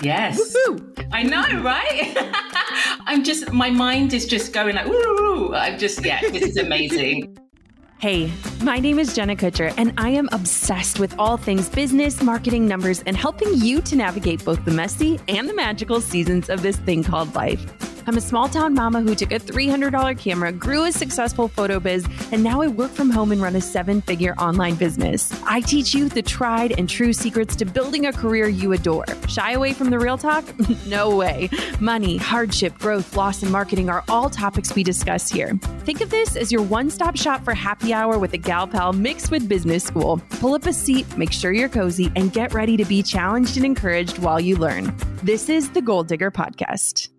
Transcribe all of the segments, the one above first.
Yes. Woohoo! I know, right? My mind is just going like, woo. This is amazing. Hey, my name is Jenna Kutcher, and I am obsessed with all things business, marketing, numbers, and helping you to navigate both the messy and the magical seasons of this thing called life. I'm a small town mama who took a $300 camera, grew a successful photo biz, and now I work from home and run a 7-figure online business. I teach you the tried and true secrets to building a career you adore. Shy away from the real talk? No way. Money, hardship, growth, loss, and marketing are all topics we discuss here. Think of this as your one-stop shop for happy hour with a gal pal mixed with business school. Pull up a seat, make sure you're cozy, and get ready to be challenged and encouraged while you learn. This is the Goal Digger Podcast.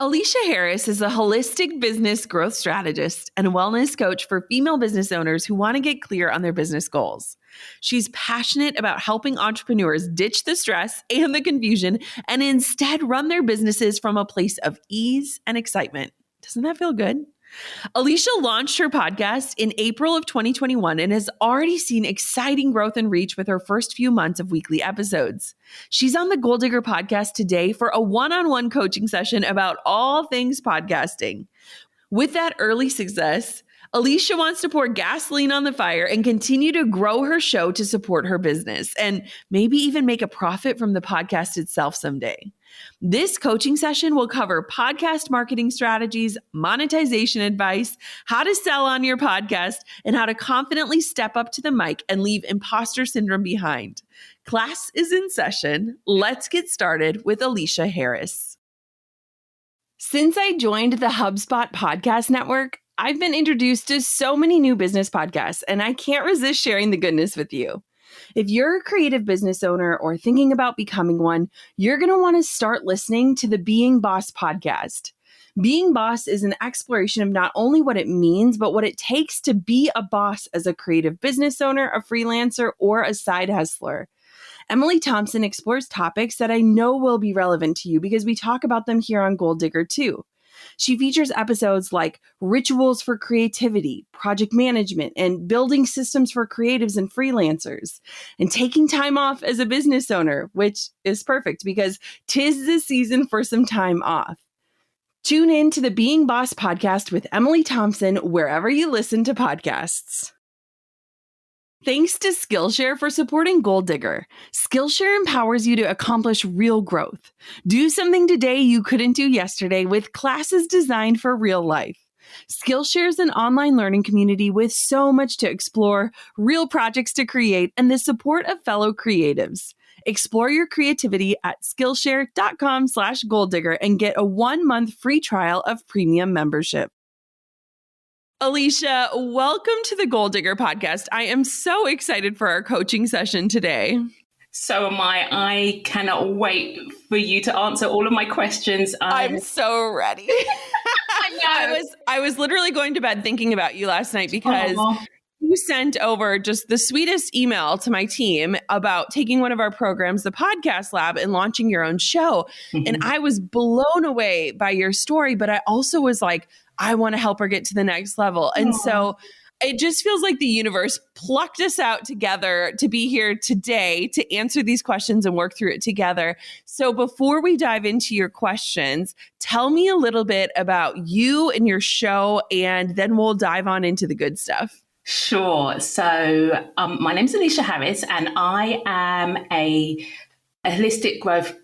Alicia Harris is a holistic business growth strategist and wellness coach for female business owners who want to get clear on their business goals. She's passionate about helping entrepreneurs ditch the stress and the confusion and instead run their businesses from a place of ease and excitement. Doesn't that feel good? Alicia launched her podcast in April of 2021 and has already seen exciting growth and reach with her first few months of weekly episodes. She's on the Goal Digger podcast today for a one-on-one coaching session about all things podcasting. With that early success, Alicia wants to pour gasoline on the fire and continue to grow her show to support her business and maybe even make a profit from the podcast itself someday. This coaching session will cover podcast marketing strategies, monetization advice, how to sell on your podcast, and how to confidently step up to the mic and leave imposter syndrome behind. Class is in session. Let's get started with Alicia Harris. Since I joined the Hubspot Podcast Network, I've been introduced to so many new business podcasts, and I can't resist sharing the goodness with you. If you're a creative business owner or thinking about becoming one, you're going to want to start listening to the Being Boss podcast. Being Boss is an exploration of not only what it means, but what it takes to be a boss as a creative business owner, a freelancer, or a side hustler. Emily Thompson explores topics that I know will be relevant to you because we talk about them here on Goal Digger too. She features episodes like rituals for creativity, project management, and building systems for creatives and freelancers, and taking time off as a business owner, which is perfect because 'tis the season for some time off. Tune in to the Being Boss podcast with Emily Thompson wherever you listen to podcasts. Thanks to Skillshare for supporting Goal Digger. Skillshare empowers you to accomplish real growth. Do something today you couldn't do yesterday with classes designed for real life. Skillshare is an online learning community with so much to explore, real projects to create, and the support of fellow creatives. Explore your creativity at Skillshare.com/goaldigger and get a 1-month free trial of premium membership. Alicia, welcome to the Goal Digger podcast. I am so excited for our coaching session today. So am I. I cannot wait for you to answer all of my questions. I'm so ready. I know. I was literally going to bed thinking about you last night because you sent over just the sweetest email to my team about taking one of our programs, the Podcast Lab, and launching your own show. Mm-hmm. And I was blown away by your story, but I also was like, I want to help her get to the next level. And so it just feels like the universe plucked us out together to be here today to answer these questions and work through it together. So before we dive into your questions, tell me a little bit about you and your show, and then we'll dive on into the good stuff. Sure. So my name is Alicia Harris, and I am a holistic growth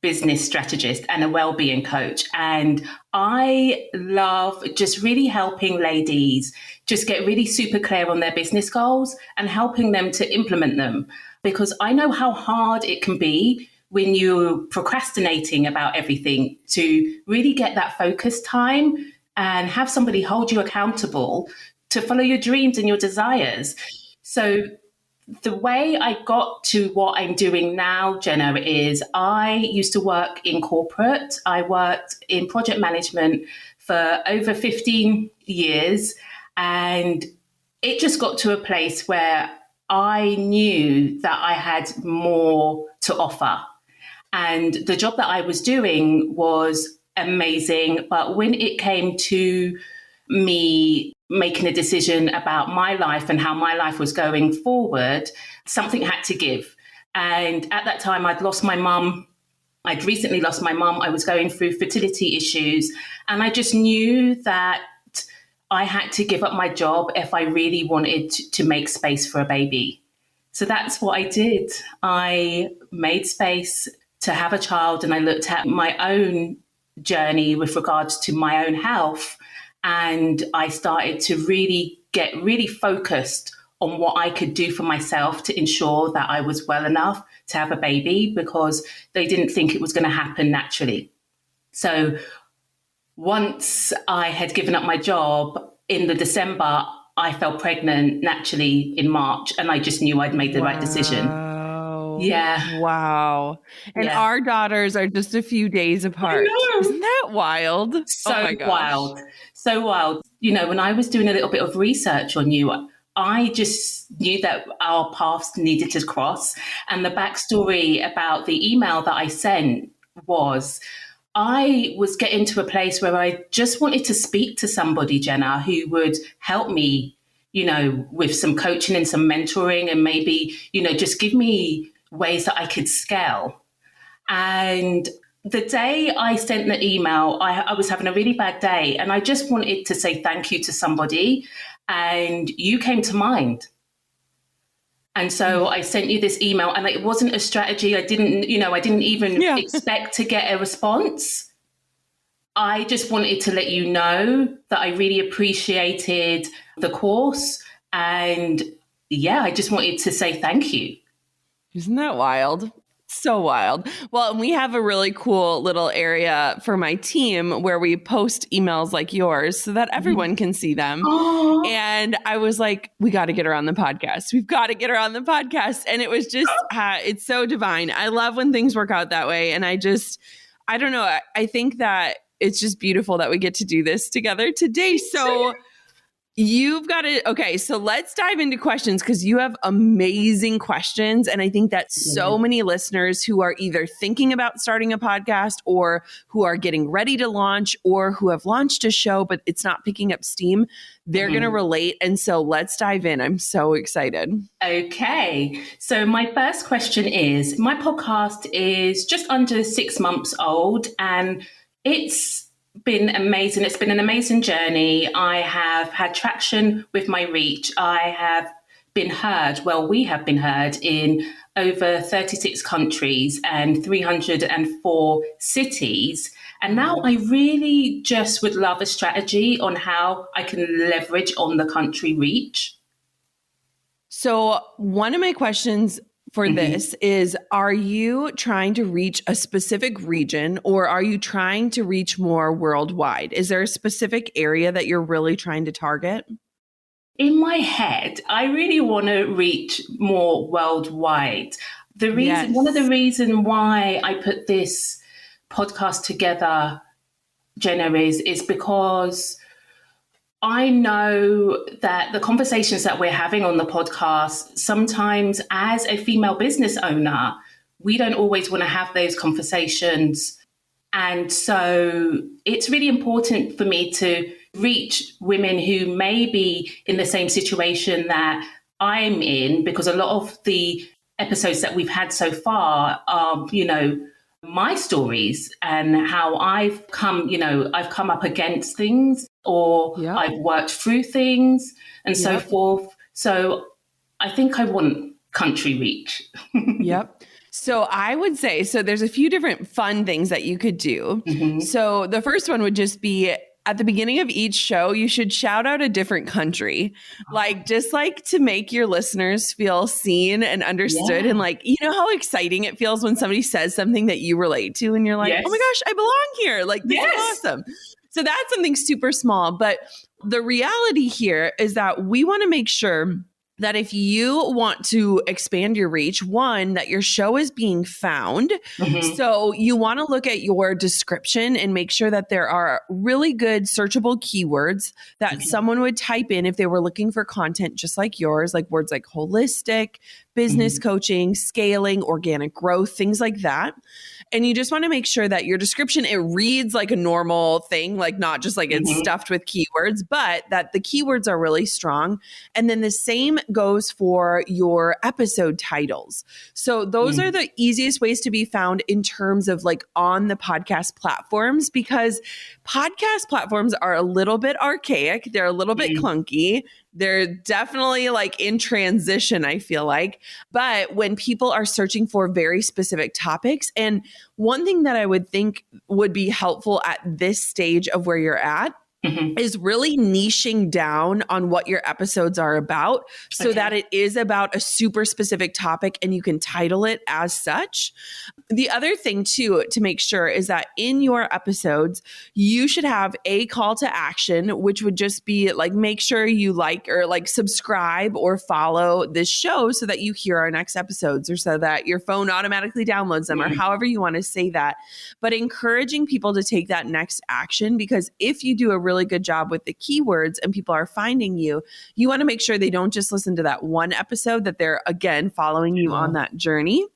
business strategist and a well-being coach. And I love just really helping ladies just get really super clear on their business goals and helping them to implement them. Because I know how hard it can be when you're procrastinating about everything to really get that focus time and have somebody hold you accountable to follow your dreams and your desires. So the way I got to what I'm doing now, Jenna, is I used to work in corporate. I worked in project management for over 15 years. And it just got to a place where I knew that I had more to offer. And the job that I was doing was amazing. But when it came to me making a decision about my life and how my life was going forward, something had to give. And at that time, I'd lost my mum I'd recently lost my mum. I was going through fertility issues, and I just knew that I had to give up my job if I really wanted to make space for a baby. So that's what I did. I made space to have a child, and I looked at my own journey with regards to my own health. And I started to really get really focused on what I could do for myself to ensure that I was well enough to have a baby, because they didn't think it was going to happen naturally. So once I had given up my job in the December, I fell pregnant naturally in March, and I just knew I'd made the right decision. Yeah. Wow. And our daughters are just a few days apart. Isn't that wild? So wild. So wild. You know, when I was doing a little bit of research on you, I just knew that our paths needed to cross. And the backstory about the email that I sent was, I was getting to a place where I just wanted to speak to somebody, Jenna, who would help me, you know, with some coaching and some mentoring, and maybe, you know, just give me ways that I could scale. And the day I sent the email, I was having a really bad day, and I just wanted to say thank you to somebody, and you came to mind. And so I sent you this email, and it wasn't a strategy. I didn't even expect to get a response. I just wanted to let you know that I really appreciated the course. And I just wanted to say thank you. Isn't that wild? So wild. Well, we have a really cool little area for my team where we post emails like yours so that everyone can see them. Aww. And I was like, we got to get her on the podcast. We've got to get her on the podcast. And it was just, it's so divine. I love when things work out that way. And I don't know. I think that it's just beautiful that we get to do this together today. So you've got it. Okay, so let's dive into questions, because you have amazing questions. And I think that so many listeners who are either thinking about starting a podcast, or who are getting ready to launch, or who have launched a show, but it's not picking up steam, they're going to relate. And so let's dive in. I'm so excited. Okay. So my first question is, my podcast is just under 6 months old, and it's been amazing. It's been an amazing journey. I have had traction with my reach. I have been heard. Well, we have been heard in over 36 countries and 304 cities. And now I really just would love a strategy on how I can leverage on the country reach. So one of my questions for this is, are you trying to reach a specific region, or are you trying to reach more worldwide? Is there a specific area that you're really trying to target? In my head, I really want to reach more worldwide. One of the reasons why I put this podcast together, Jenna, is because I know that the conversations that we're having on the podcast, sometimes as a female business owner, we don't always want to have those conversations. And so it's really important for me to reach women who may be in the same situation that I'm in, because a lot of the episodes that we've had so far are, you know, my stories and how I've come up against things, or I've worked through things and so forth. So I think I want country reach. Yep. So I would say, so there's a few different fun things that you could do. So the first one would just be, at the beginning of each show, you should shout out a different country, just to make your listeners feel seen and understood. And you know how exciting it feels when somebody says something that you relate to, and you're like, oh my gosh, I belong here. This is awesome. So that's something super small. But the reality here is that we want to make sure that if you want to expand your reach, one, that your show is being found. So you want to look at your description and make sure that there are really good searchable keywords that someone would type in if they were looking for content just like yours, like words like holistic, business coaching, scaling, organic growth, things like that. And you just want to make sure that your description, it reads like a normal thing, like not just like it's stuffed with keywords, but that the keywords are really strong. And then the same goes for your episode titles. So those are the easiest ways to be found in terms of like on the podcast platforms, because podcast platforms are a little bit archaic. They're a little bit clunky. They're definitely like in transition, I feel like. But when people are searching for very specific topics, and one thing that I would think would be helpful at this stage of where you're at is really niching down on what your episodes are about so that it is about a super specific topic and you can title it as such. The other thing too, to make sure, is that in your episodes, you should have a call to action, which would just be like, make sure you like or like subscribe or follow this show so that you hear our next episodes, or so that your phone automatically downloads them, or however you want to say that. But encouraging people to take that next action, because if you do a really good job with the keywords and people are finding you, you want to make sure they don't just listen to that one episode, that they're again following you on that journey.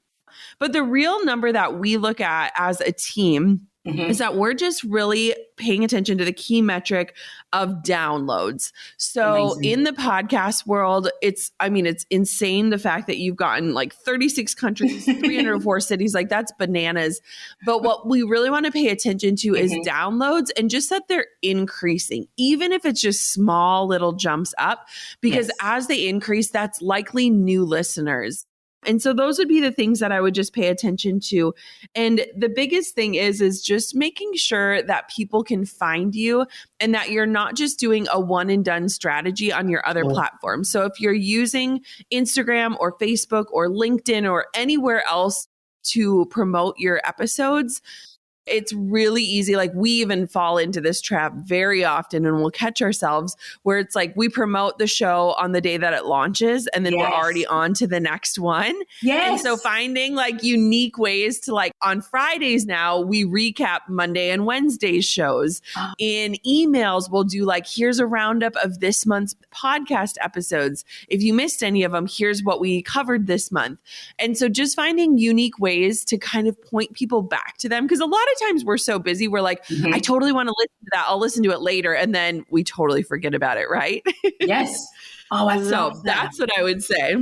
But the real number that we look at as a team is that we're just really paying attention to the key metric of downloads. So in the podcast world, it's insane the fact that you've gotten like 36 countries, 304 cities, like that's bananas. But what we really want to pay attention to is downloads, and just that they're increasing, even if it's just small little jumps up, because as they increase, that's likely new listeners. And so those would be the things that I would just pay attention to. And the biggest thing is just making sure that people can find you, and that you're not just doing a one and done strategy on your other platforms. So if you're using Instagram or Facebook or LinkedIn or anywhere else to promote your episodes, it's really easy. Like we even fall into this trap very often, and we'll catch ourselves where it's like we promote the show on the day that it launches, and then we're already on to the next one. And so finding like unique ways to, like on Fridays now, we recap Monday and Wednesday shows. In emails, we'll do like, here's a roundup of this month's podcast episodes. If you missed any of them, here's what we covered this month. And so just finding unique ways to kind of point people back to them, because a lot of times we're so busy, we're like, I totally want to listen to that. I'll listen to it later. And then we totally forget about it, right? Yes. Oh, I love that. That's what I would say.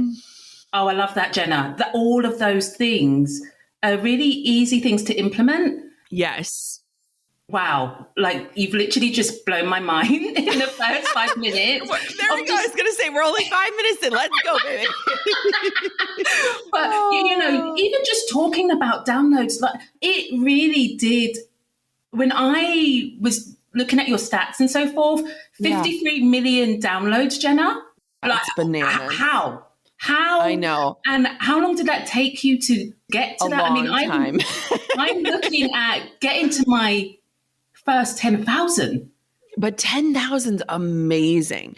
Oh, I love that, Jenna. All of those things are really easy things to implement. Yes. Wow. Like you've literally just blown my mind in the first 5 minutes. There we go. I was going to say, we're only 5 minutes in. Let's go, baby. But, you know, even just talking about downloads, like it really did. When I was looking at your stats and so forth, 53 million downloads, Jenna. That's bananas. How? I know. And how long did that take you to get to that? I mean, I'm looking at getting to my first 10,000. But 10,000's amazing.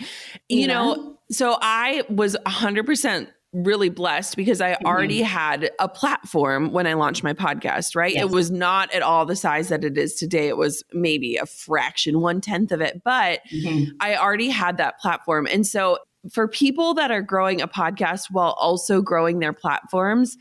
You know, so I was 100% really blessed because I already had a platform when I launched my podcast, right? It was not at all the size that it is today. It was maybe a fraction, 1/10 of it, but I already had that platform. And so for people that are growing a podcast while also growing their platforms,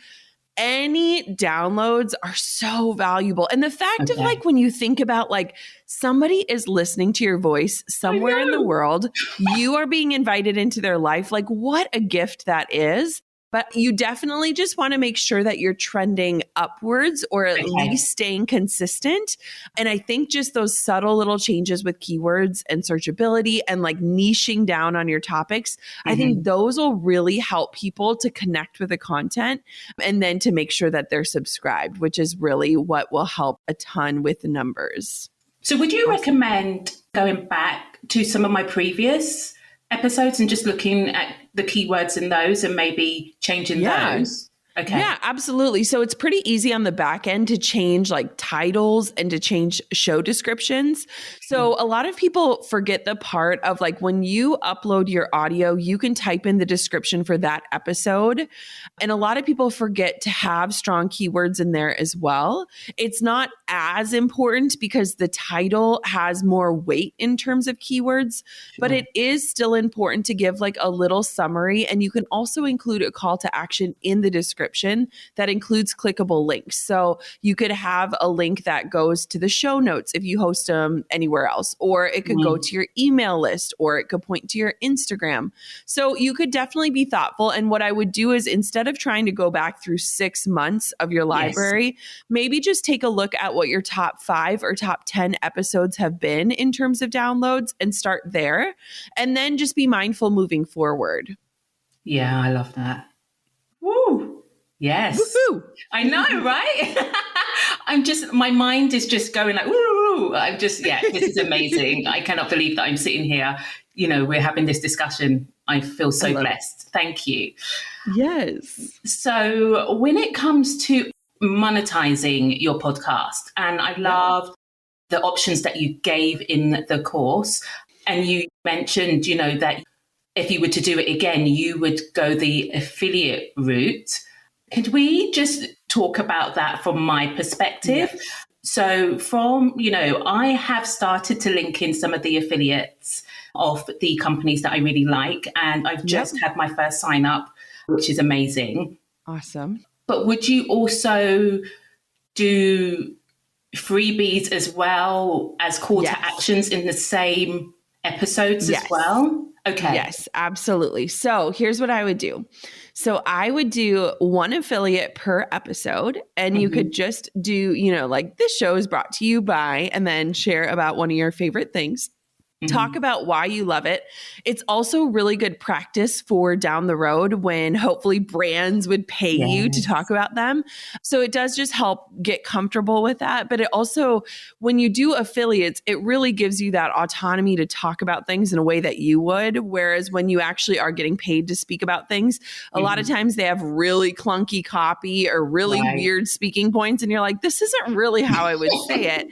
any downloads are so valuable. And the fact of like, when you think about like somebody is listening to your voice somewhere in the world, you are being invited into their life. Like what a gift that is. But you definitely just want to make sure that you're trending upwards, or at least staying consistent. And I think just those subtle little changes with keywords and searchability and like niching down on your topics, I think those will really help people to connect with the content, and then to make sure that they're subscribed, which is really what will help a ton with the numbers. So would you recommend going back to some of my previous episodes and just looking at the keywords in those and maybe changing those? Okay. Yeah, absolutely. So it's pretty easy on the back end to change like titles and to change show descriptions. So a lot of people forget the part of like when you upload your audio, you can type in the description for that episode. And a lot of people forget to have strong keywords in there as well. It's not as important because the title has more weight in terms of keywords, but it is still important to give like a little summary. And you can also include a call to action in the description that includes clickable links. So you could have a link that goes to the show notes if you host them anywhere else, or it could go to your email list, or it could point to your Instagram. So you could definitely be thoughtful. And what I would do is instead of trying to go back through 6 months of your library, maybe just take a look at what your top 5 or top 10 episodes have been in terms of downloads and start there. And then just be mindful moving forward. Yeah, I love that. Woo! Yes. Woohoo! I know, right? My mind is just going like, woo! This is amazing. I cannot believe that I'm sitting here. We're having this discussion. I feel so blessed. Thank you. Yes. So when it comes to monetizing your podcast, and I love the options that you gave in the course, and you mentioned, that if you were to do it again, you would go the affiliate route. Could we just talk about that from my perspective? Yes. So I have started to link in some of the affiliates of the companies that I really like. And I've just had my first sign up, which is amazing. Awesome. But would you also do freebies as well as call to actions in the same episodes as well? Okay. Yes, absolutely. So here's what I would do. So I would do one affiliate per episode, and you could just do, like this show is brought to you by, and then share about one of your favorite things. Talk about why you love it. It's also really good practice for down the road when hopefully brands would pay you to talk about them. So it does just help get comfortable with that. But it also, when you do affiliates, it really gives you that autonomy to talk about things in a way that you would. Whereas when you actually are getting paid to speak about things, a lot of times they have really clunky copy or really weird speaking points. And you're like, this isn't really how I would say it.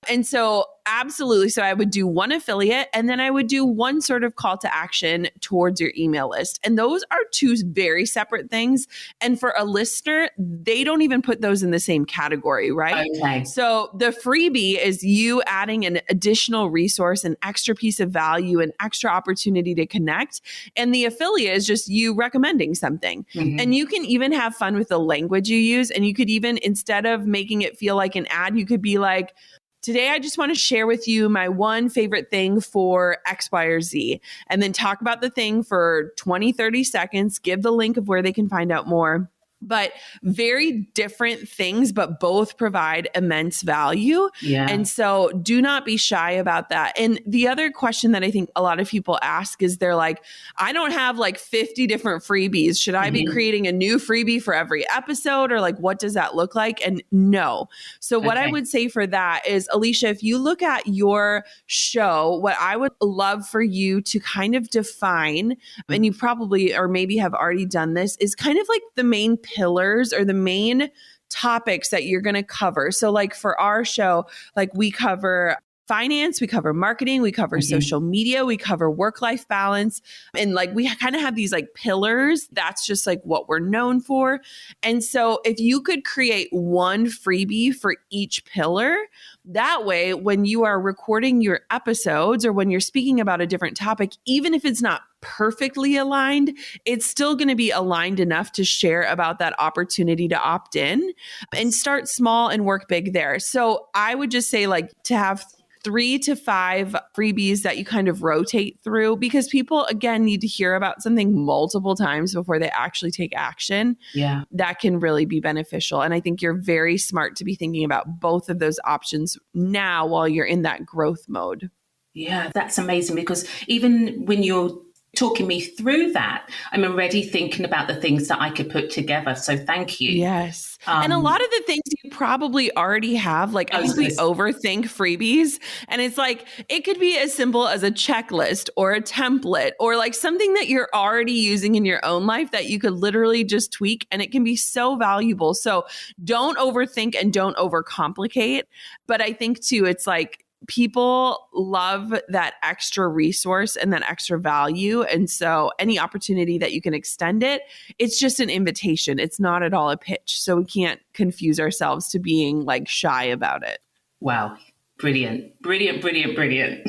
And so absolutely. So I would do one affiliate, and then I would do one sort of call to action towards your email list. And those are two very separate things. And for a listener, they don't even put those in the same category, right? Okay. So the freebie is you adding an additional resource, an extra piece of value, an extra opportunity to connect. And the affiliate is just you recommending something. And you can even have fun with the language you use. And you could even, instead of making it feel like an ad, you could be like, today, I just want to share with you my one favorite thing for X, Y, or Z, and then talk about the thing for 20, 30 seconds, give the link of where they can find out more. But very different things, but both provide immense value. Yeah. And so do not be shy about that. And the other question that I think a lot of people ask is they're like, I don't have like 50 different freebies. Should I be creating a new freebie for every episode? Or like, what does that look like? And no. So what I would say for that is, Alicia, if you look at your show, what I would love for you to kind of define, and you probably, or maybe have already done this, is kind of like the main pillars or the main topics that you're going to cover. So like for our show, like we cover finance, we cover marketing, we cover social media, we cover work-life balance. And like we kind of have these like pillars. That's just like what we're known for. And so if you could create one freebie for each pillar, that way, when you are recording your episodes or when you're speaking about a different topic, even if it's not perfectly aligned, it's still going to be aligned enough to share about that opportunity to opt in, and start small and work big there. So I would just say like to have 3 to 5 freebies that you kind of rotate through, because people, again, need to hear about something multiple times before they actually take action. Yeah. That can really be beneficial. And I think you're very smart to be thinking about both of those options now while you're in that growth mode. Yeah, that's amazing, because even when you're talking me through that, I'm already thinking about the things that I could put together. So thank you. Yes. And a lot of the things you probably already have, like I think we overthink freebies, and it's like, it could be as simple as a checklist or a template or like something that you're already using in your own life that you could literally just tweak, and it can be so valuable. So don't overthink and don't overcomplicate. But I think too, it's like, people love that extra resource and that extra value. And so any opportunity that you can extend it, it's just an invitation. It's not at all a pitch. So we can't confuse ourselves to being like shy about it. Wow. Brilliant. Brilliant, brilliant, brilliant.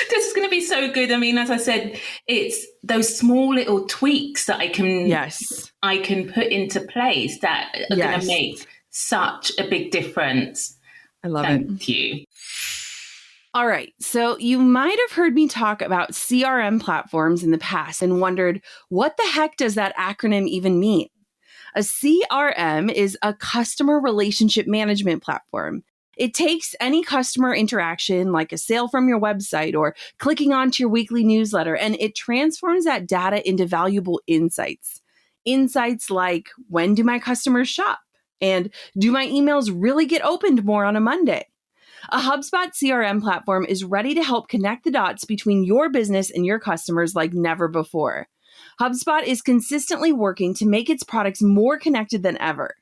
This is going to be so good. I mean, as I said, it's those small little tweaks that I can put into place that are going to make such a big difference. I love it. Thank you. All right. So you might have heard me talk about CRM platforms in the past and wondered, what the heck does that acronym even mean? A CRM is a customer relationship management platform. It takes any customer interaction, like a sale from your website or clicking onto your weekly newsletter, and it transforms that data into valuable insights. Insights like, when do my customers shop? And do my emails really get opened more on a Monday? A HubSpot CRM platform is ready to help connect the dots between your business and your customers like never before. HubSpot is consistently working to make its products more connected than ever.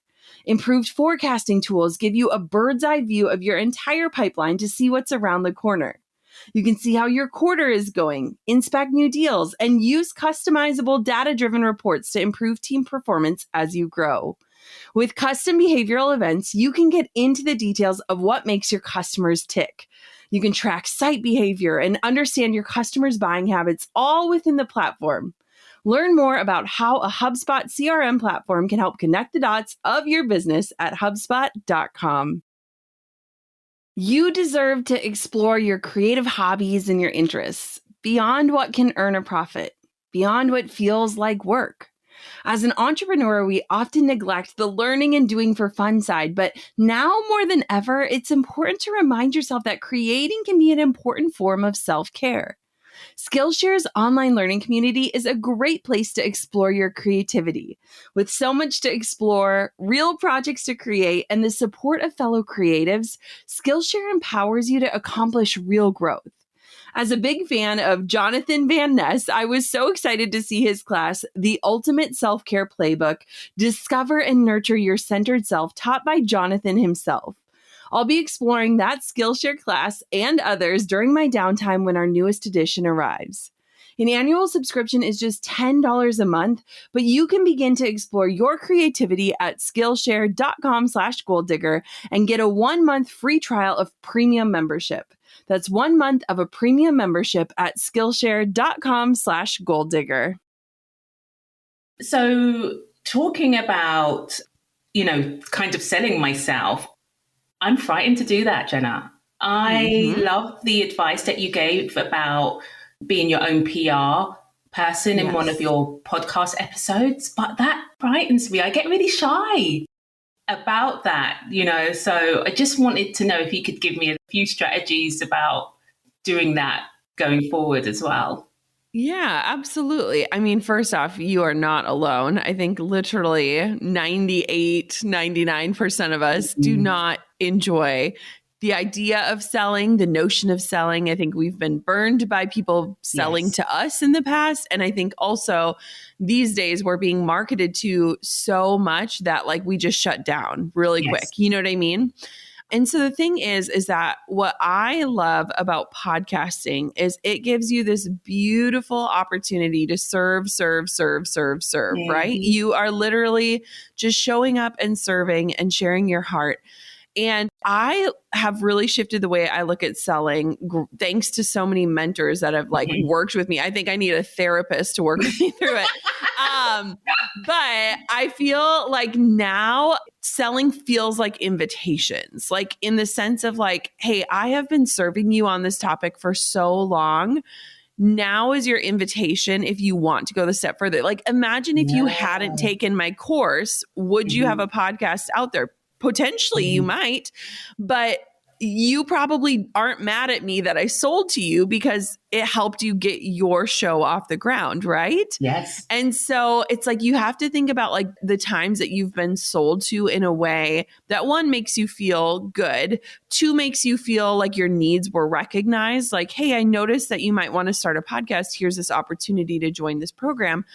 Improved forecasting tools give you a bird's eye view of your entire pipeline to see what's around the corner. You can see how your quarter is going, inspect new deals, and use customizable data-driven reports to improve team performance as you grow. With custom behavioral events, you can get into the details of what makes your customers tick. You can track site behavior and understand your customers' buying habits all within the platform. Learn more about how a HubSpot CRM platform can help connect the dots of your business at hubspot.com. You deserve to explore your creative hobbies and your interests beyond what can earn a profit, beyond what feels like work. As an entrepreneur, we often neglect the learning and doing for fun side, but now more than ever, it's important to remind yourself that creating can be an important form of self-care. Skillshare's online learning community is a great place to explore your creativity. With so much to explore, real projects to create, and the support of fellow creatives, Skillshare empowers you to accomplish real growth. As a big fan of Jonathan Van Ness, I was so excited to see his class, The Ultimate Self-Care Playbook, Discover and Nurture Your Centered Self, taught by Jonathan himself. I'll be exploring that Skillshare class and others during my downtime when our newest edition arrives. An annual subscription is just $10 a month, but you can begin to explore your creativity at Skillshare.com/goaldigger and get a 1-month free trial of premium membership. That's 1 month of a premium membership at Skillshare.com/goaldigger. So talking about, kind of selling myself, I'm frightened to do that, Jenna. I love the advice that you gave about being your own PR person in one of your podcast episodes, but that frightens me. I get really shy about that, so I just wanted to know if you could give me a few strategies about doing that going forward as well. Yeah, absolutely. I mean, first off, you are not alone. I think literally 99% of us do not enjoy the idea of selling, the notion of selling. I think we've been burned by people selling to us in the past. And I think also these days we're being marketed to so much that like we just shut down really quick. You know what I mean? And so the thing is that what I love about podcasting is it gives you this beautiful opportunity to serve, right? You are literally just showing up and serving and sharing your heart. And I have really shifted the way I look at selling thanks to so many mentors that have worked with me. I think I need a therapist to work with me through it. But I feel like now selling feels like invitations, like in the sense of like, hey, I have been serving you on this topic for so long. Now is your invitation if you want to go the step further. Like imagine if you hadn't taken my course, would you have a podcast out there? Potentially you might, but you probably aren't mad at me that I sold to you because it helped you get your show off the ground, right? Yes. And so it's like you have to think about like the times that you've been sold to in a way that one makes you feel good, two makes you feel like your needs were recognized. Like, hey, I noticed that you might want to start a podcast. Here's this opportunity to join this program.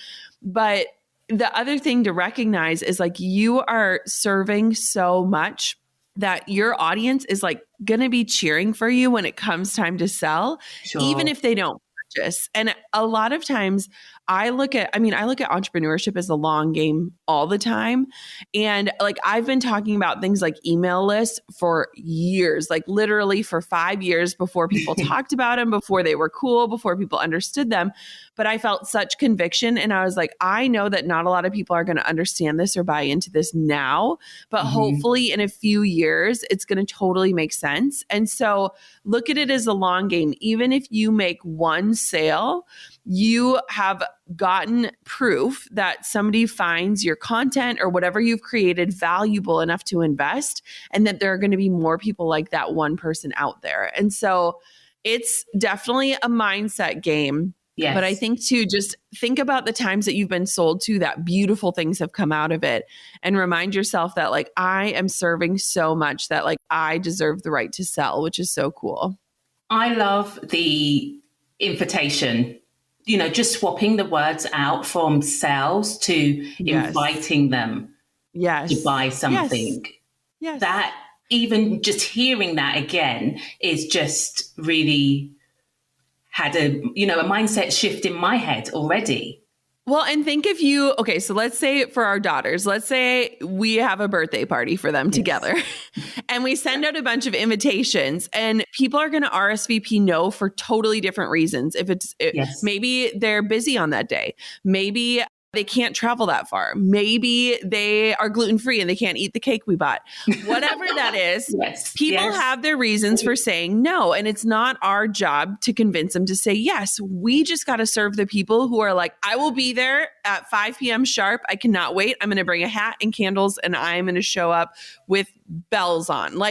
But the other thing to recognize is like you are serving so much that your audience is like going to be cheering for you when it comes time to sell, Sure. even if they don't purchase. And a lot of times I look at entrepreneurship as a long game all the time. And like, I've been talking about things like email lists for years, like literally for 5 years before people talked about them, before they were cool, before people understood them. But I felt such conviction. And I was like, I know that not a lot of people are going to understand this or buy into this now, but hopefully in a few years, it's going to totally make sense. And so look at it as a long game. Even if you make one sale, you have gotten proof that somebody finds your content or whatever you've created valuable enough to invest, and that there are going to be more people like that one person out there. And so it's definitely a mindset game. Yes. But I think too, just think about the times that you've been sold to that beautiful things have come out of it, and remind yourself that like, I am serving so much that like I deserve the right to sell, which is so cool. I love the invitation, just swapping the words out from sales to inviting them to buy something. Yes. That even just hearing that again is just really had a mindset shift in my head already. Well, and think if so let's say for our daughters, let's say we have a birthday party for them together and we send out a bunch of invitations, and people are going to RSVP no for totally different reasons. Maybe they're busy on that day. Maybe they can't travel that far. Maybe they are gluten-free and they can't eat the cake we bought. Whatever that is, people have their reasons for saying no. And it's not our job to convince them to say yes. We just got to serve the people who are like, I will be there at 5 p.m. sharp. I cannot wait. I'm going to bring a hat and candles, and I'm going to show up with bells on.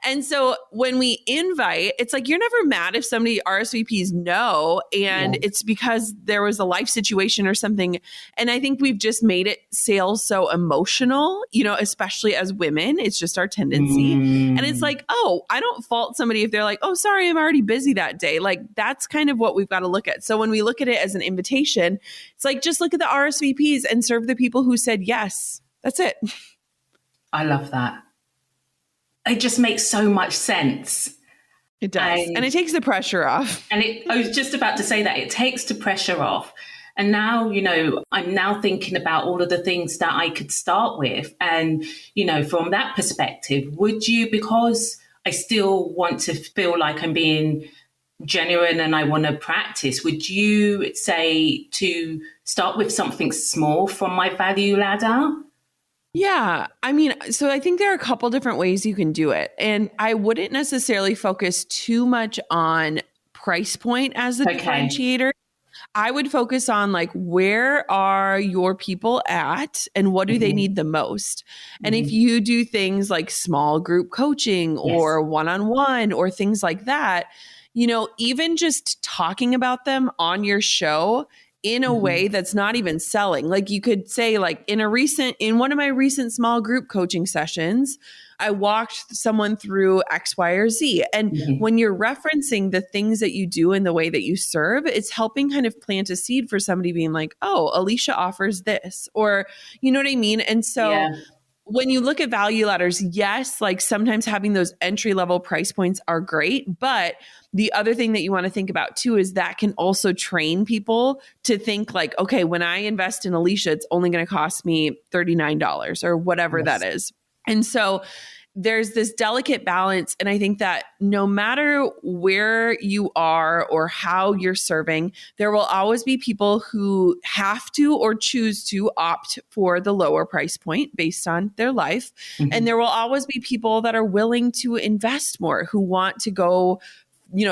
And so when we invite, it's like, you're never mad if somebody RSVPs no, and it's because there was a life situation or something. And I think we've just made it sales so emotional, especially as women. It's just our tendency. And it's like, oh, I don't fault somebody if they're like, oh, sorry, I'm already busy that day. Like, that's kind of what we've got to look at. So when we look at it as an invitation, it's like, just look at the RSVPs and serve the people who said yes. That's it. I love that. It just makes so much sense. It does. And it takes the pressure off. And I was just about to say that it takes the pressure off. And now, I'm now thinking about all of the things that I could start with. And, from that perspective, would you, because I still want to feel like I'm being genuine and I want to practice, would you say to start with something small from my value ladder? Yeah. So I think there are a couple different ways you can do it. And I wouldn't necessarily focus too much on price point as the differentiator. I would focus on like, where are your people at and what do they need the most? And if you do things like small group coaching or one-on-one or things like that, even just talking about them on your show in a way that's not even selling. Like, you could say, like, in one of my recent small group coaching sessions, I walked someone through X, Y, or Z. And when you're referencing the things that you do and the way that you serve, it's helping kind of plant a seed for somebody being like, oh, Alicia offers this, or you know what I mean? And so when you look at value ladders, yes, like sometimes having those entry level price points are great. But the other thing that you want to think about too is that can also train people to think like, okay, when I invest in Eleshia, it's only going to cost me $39 or whatever that is. And so there's this delicate balance. And I think that no matter where you are or how you're serving, there will always be people who have to or choose to opt for the lower price point based on their life. And there will always be people that are willing to invest more, who want to go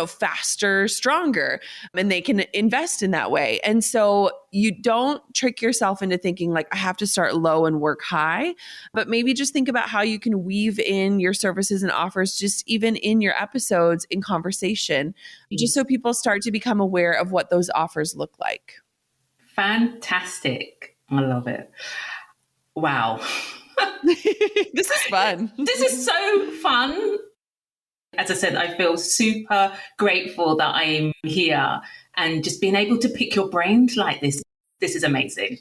faster, stronger, and they can invest in that way. And so you don't trick yourself into thinking like, I have to start low and work high, but maybe just think about how you can weave in your services and offers, just even in your episodes in conversation, just so people start to become aware of what those offers look like. Fantastic. I love it. Wow. This is fun. This is so fun. As I said, I feel super grateful that I am here and just being able to pick your brains like this. This is amazing.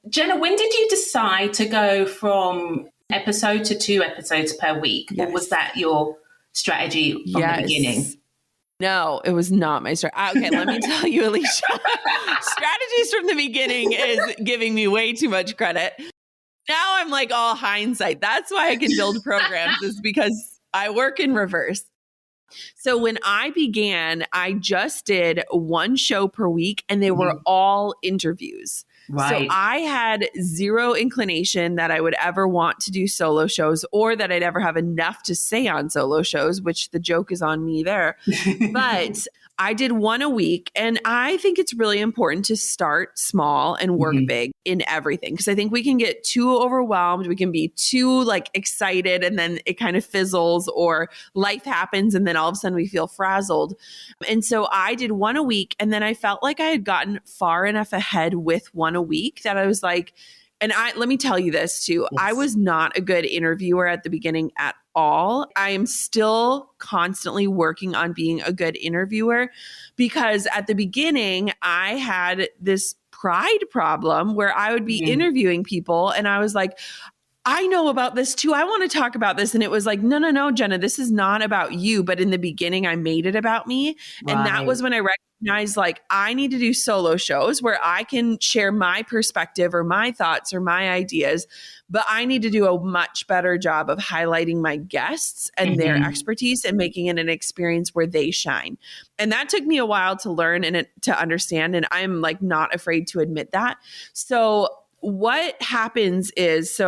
Jenna, when did you decide to go from episode to 2 episodes per week? Yes. Or was that your strategy from the beginning? No, it was not my strategy. Okay, let me tell you, Alicia, strategies from the beginning is giving me way too much credit. Now I'm like all hindsight. That's why I can build programs, is because I work in reverse. So when I began, I just did 1 show per week and they were all interviews. Right. So I had zero inclination that I would ever want to do solo shows or that I'd ever have enough to say on solo shows, which the joke is on me there. But I did 1 a week. And I think it's really important to start small and work big in everything. Because I think we can get too overwhelmed. We can be too excited and then it kind of fizzles, or life happens and then all of a sudden we feel frazzled. And so I did 1 a week. And then I felt like I had gotten far enough ahead with 1 a week that I was like, and let me tell you this too. Yes. I was not a good interviewer at the beginning at all. I am still constantly working on being a good interviewer, because at the beginning I had this pride problem where I would be interviewing people and I was like, I know about this too. I want to talk about this. And it was like, no, Jenna, this is not about you. But in the beginning, I made it about me. Right. And that was when I recognized I need to do solo shows where I can share my perspective or my thoughts or my ideas. But I need to do a much better job of highlighting my guests and their expertise and making it an experience where they shine. And that took me a while to learn and to understand. And I'm not afraid to admit that. So what happens is,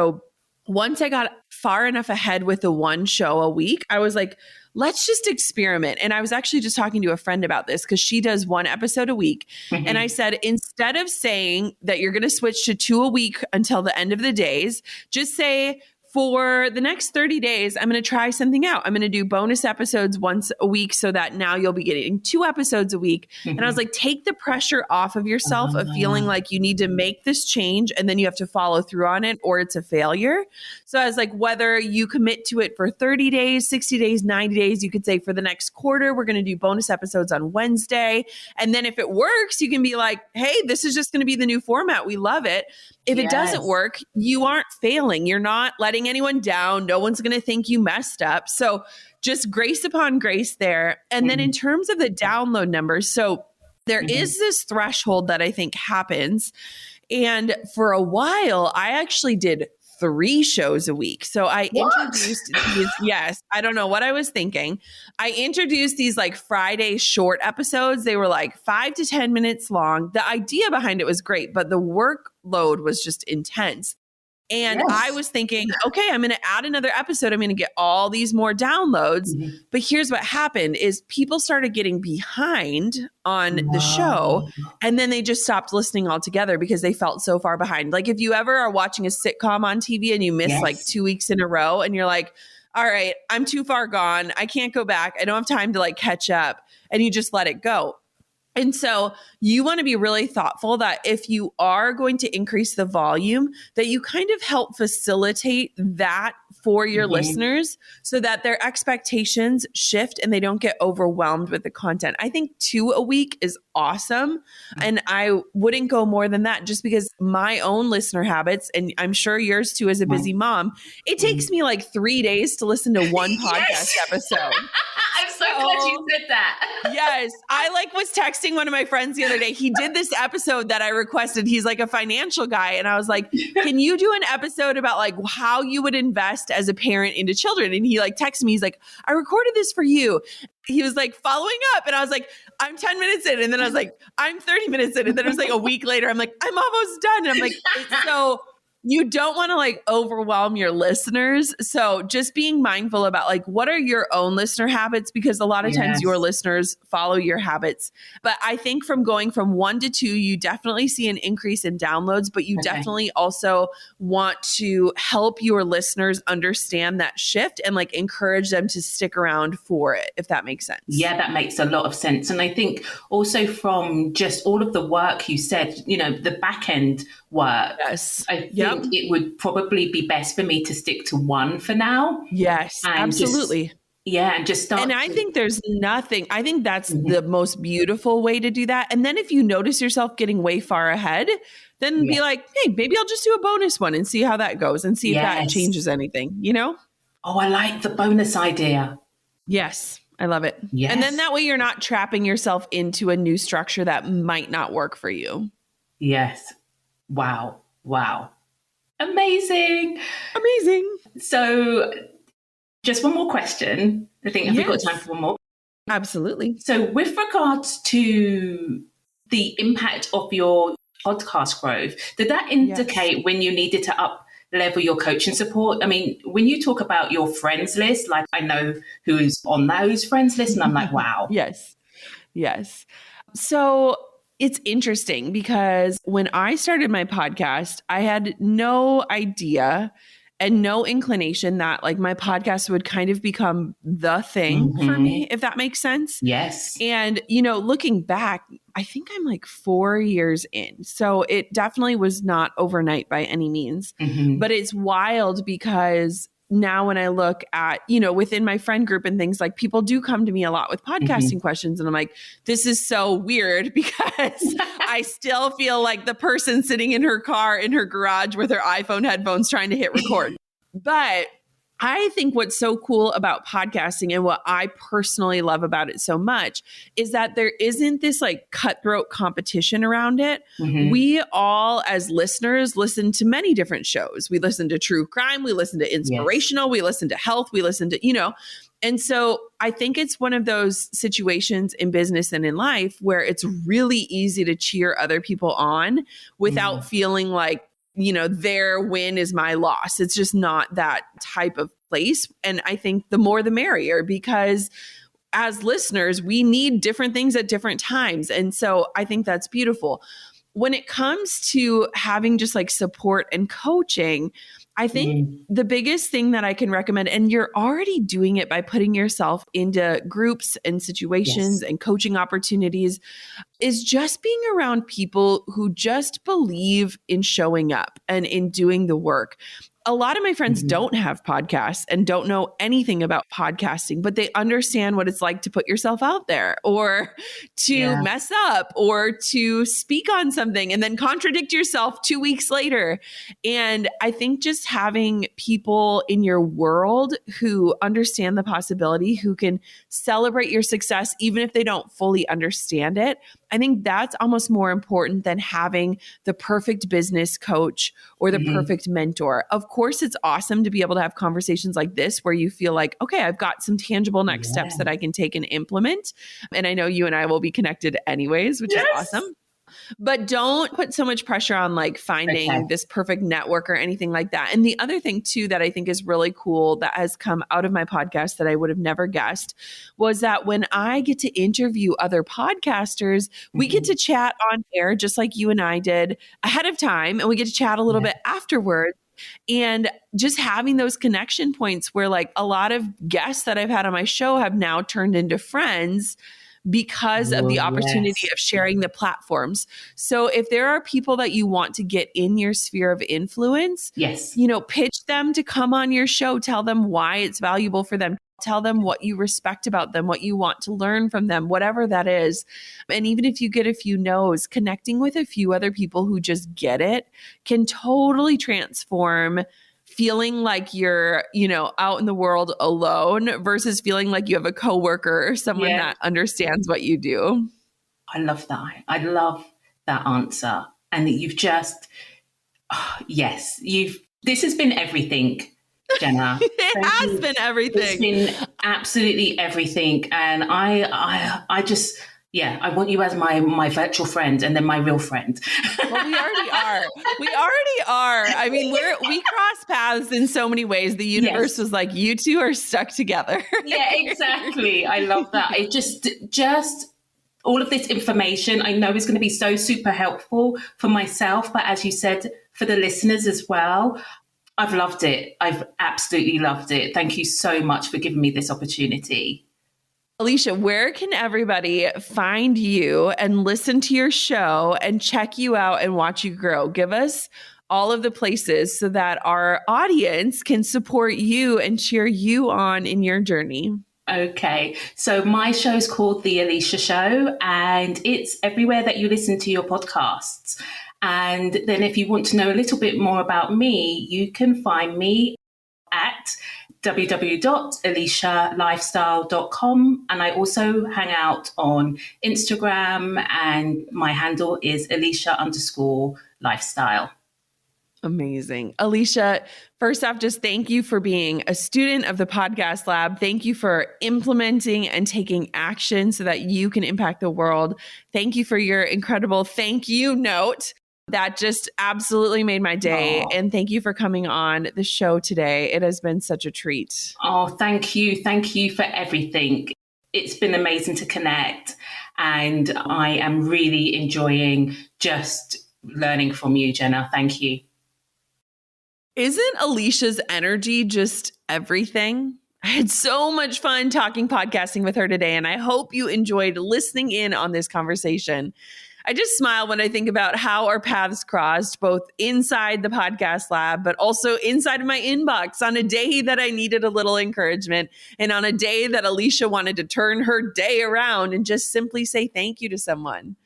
once I got far enough ahead with the 1 show a week, I was like, let's just experiment. And I was actually just talking to a friend about this because she does 1 episode a week. And I said, instead of saying that you're going to switch to 2 a week until the end of the days, just say, for the next 30 days, I'm going to try something out. I'm going to do bonus episodes once a week so that now you'll be getting 2 episodes a week. And I was like, take the pressure off of yourself of feeling like you need to make this change and then you have to follow through on it or it's a failure. So I was like, whether you commit to it for 30 days, 60 days, 90 days, you could say for the next quarter, we're going to do bonus episodes on Wednesday. And then if it works, you can be like, hey, this is just going to be the new format. We love it. If it doesn't work, you aren't failing. You're not letting anyone down. No one's going to think you messed up. So just grace upon grace there. And then in terms of the download numbers, so there is this threshold that I think happens. And for a while, I actually did 3 shows a week. So I introduced these, yes, I don't know what I was thinking. I introduced these Friday short episodes. They were 5 to 10 minutes long. The idea behind it was great, but the workload was just intense. And I was thinking, okay, I'm going to add another episode. I'm going to get all these more downloads. But here's what happened is people started getting behind on the show. And then they just stopped listening altogether because they felt so far behind. If you ever are watching a sitcom on TV and you miss 2 weeks in a row and you're like, all right, I'm too far gone. I can't go back. I don't have time to catch up. And you just let it go. And so you want to be really thoughtful that if you are going to increase the volume, that you kind of help facilitate that for your listeners so that their expectations shift and they don't get overwhelmed with the content. I think 2 a week is awesome. And I wouldn't go more than that just because my own listener habits, and I'm sure yours too as a busy mom, it takes me 3 days to listen to 1 podcast episode. I'm so glad you said that. Yes. I was texting one of my friends the other day. He did this episode that I requested. He's a financial guy. And I was like, can you do an episode about how you would invest as a parent into children? And he texted me. He's like, I recorded this for you. He was following up. And I was like, I'm 10 minutes in. And then I was like, I'm 30 minutes in. And then it was a week later, I'm like, I'm almost done. And I'm like, so you don't want to like overwhelm your listeners. So just being mindful about like, what are your own listener habits? Because a lot of times your Yes. listeners follow your habits. But I think from going from 1 to 2, you definitely see an increase in downloads, but you Okay. definitely also want to help your listeners understand that shift and like encourage them to stick around for it, if that makes sense. Yeah, that makes a lot of sense. And I think also from just all of the work you said, you know, the back end work, Yes. I think it would probably be best for me to stick to one for now. Yes, And absolutely. and just start. And I think there's nothing, I think that's Mhm. the most beautiful way to do that. And then if you notice yourself getting way far ahead, then be like, hey, maybe I'll just do a bonus one and see how that goes and see if that Yes. changes anything, you know? Oh, I like the bonus idea. Yes, I love it. Yes. And then that way you're not trapping yourself into a new structure that might not work for you. Yes. Wow. Wow. Amazing. Amazing. So just one more question. I think have we got time for one more? Absolutely. So with regards to the impact of your podcast growth, did that indicate when you needed to up level your coaching support? I mean, when you talk about your friends list, like I know who's on those friends lists, and I'm like, wow. Yes. Yes. So it's interesting because when I started my podcast, I had no idea and no inclination that like my podcast would kind of become the thing for me, if that makes sense. Yes. And, you know, looking back, I think I'm like 4 years in. So it definitely was not overnight by any means, but it's wild because now when I look at, you know, within my friend group and things, like people do come to me a lot with podcasting questions. And I'm like, this is so weird because I still feel like the person sitting in her car in her garage with her iPhone headphones trying to hit record. But I think what's so cool about podcasting and what I personally love about it so much is that there isn't this like cutthroat competition around it. We all, as listeners, listen to many different shows. We listen to true crime, we listen to inspirational, we listen to health, we listen to, you know. And so I think it's one of those situations in business and in life where it's really easy to cheer other people on without feeling like, you know, their win is my loss. It's just not that type of place. And I think the more the merrier, because as listeners, we need different things at different times. And so I think that's beautiful. When it comes to having just like support and coaching, I think the biggest thing that I can recommend, and you're already doing it by putting yourself into groups and situations and coaching opportunities, is just being around people who just believe in showing up and in doing the work. A lot of my friends don't have podcasts and don't know anything about podcasting, but they understand what it's like to put yourself out there or to mess up or to speak on something and then contradict yourself 2 weeks later. And I think just having people in your world who understand the possibility, who can celebrate your success, even if they don't fully understand it, I think that's almost more important than having the perfect business coach or the perfect mentor. Of course, it's awesome to be able to have conversations like this where you feel like, okay, I've got some tangible next steps that I can take and implement. And I know you and I will be connected anyways, which is awesome. But don't put so much pressure on like finding this perfect network or anything like that. And the other thing too that I think is really cool that has come out of my podcast that I would have never guessed was that when I get to interview other podcasters, we get to chat on air just like you and I did ahead of time, and we get to chat a little bit afterwards. And just having those connection points where like a lot of guests that I've had on my show have now turned into friends because of the opportunity of sharing the platforms. So if there are people that you want to get in your sphere of influence, you know, pitch them to come on your show, tell them why it's valuable for them, tell them what you respect about them, what you want to learn from them, whatever that is. And even if you get a few no's, connecting with a few other people who just get it can totally transform feeling like you're, you know, out in the world alone versus feeling like you have a coworker or someone that understands what you do. I love that. I love that answer. And that you've just, this has been everything, Jenna. It has been everything. It's been absolutely everything. And I just Yeah, I want you as my virtual friend and then my real friend. Well, we already are. We already are. I mean, we cross paths in so many ways. The universe was like, you two are stuck together. Yeah, exactly. I love that. It just all of this information I know is going to be so super helpful for myself, but as you said, for the listeners as well. I've loved it. I've absolutely loved it. Thank you so much for giving me this opportunity. Alicia, where can everybody find you and listen to your show and check you out and watch you grow? Give us all of the places so that our audience can support you and cheer you on in your journey. Okay, so my show is called The Alicia Show, and it's everywhere that you listen to your podcasts. And then if you want to know a little bit more about me, you can find me at www.aleshialifestyle.com. And I also hang out on Instagram, and my handle is Alicia_lifestyle. Amazing. Alicia, first off, just thank you for being a student of the Podcast Lab. Thank you for implementing and taking action so that you can impact the world. Thank you for your incredible thank you note. That just absolutely made my day. And thank you for coming on the show today. It has been such a treat. Oh, thank you. Thank you for everything. It's been amazing to connect. And I am really enjoying just learning from you, Jenna. Thank you. Isn't Alicia's energy just everything? I had so much fun talking podcasting with her today, and I hope you enjoyed listening in on this conversation. I just smile when I think about how our paths crossed, both inside the Podcast Lab, but also inside of my inbox on a day that I needed a little encouragement, and on a day that Alicia wanted to turn her day around and just simply say thank you to someone.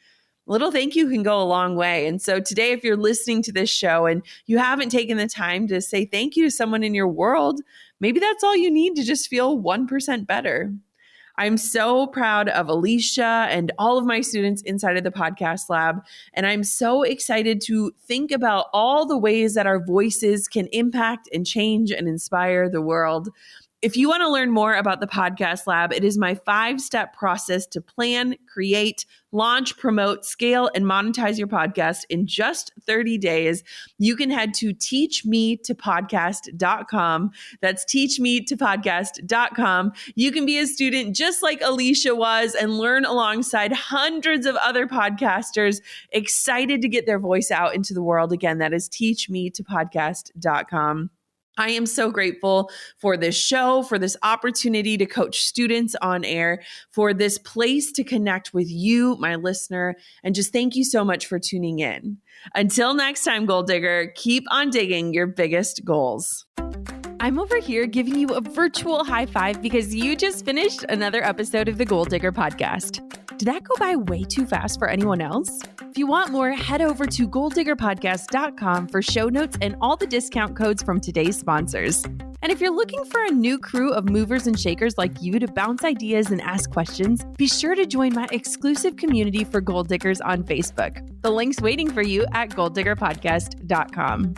A little thank you can go a long way. And so today, if you're listening to this show and you haven't taken the time to say thank you to someone in your world, maybe that's all you need to just feel 1% better. I'm so proud of Alicia and all of my students inside of the Podcast Lab. And I'm so excited to think about all the ways that our voices can impact and change and inspire the world. If you want to learn more about the Podcast Lab, it is my 5-step process to plan, create, launch, promote, scale, and monetize your podcast in just 30 days. You can head to teachmetopodcast.com. That's teachmetopodcast.com. You can be a student just like Alicia was and learn alongside hundreds of other podcasters excited to get their voice out into the world. Again, that is teachmetopodcast.com. I am so grateful for this show, for this opportunity to coach students on air, for this place to connect with you, my listener, and just thank you so much for tuning in. Until next time, Goal Digger, keep on digging your biggest goals. I'm over here giving you a virtual high five because you just finished another episode of the Goal Digger podcast. Did that go by way too fast for anyone else? If you want more, head over to goaldiggerpodcast.com for show notes and all the discount codes from today's sponsors. And if you're looking for a new crew of movers and shakers like you to bounce ideas and ask questions, be sure to join my exclusive community for Goal Diggers on Facebook. The link's waiting for you at goaldiggerpodcast.com.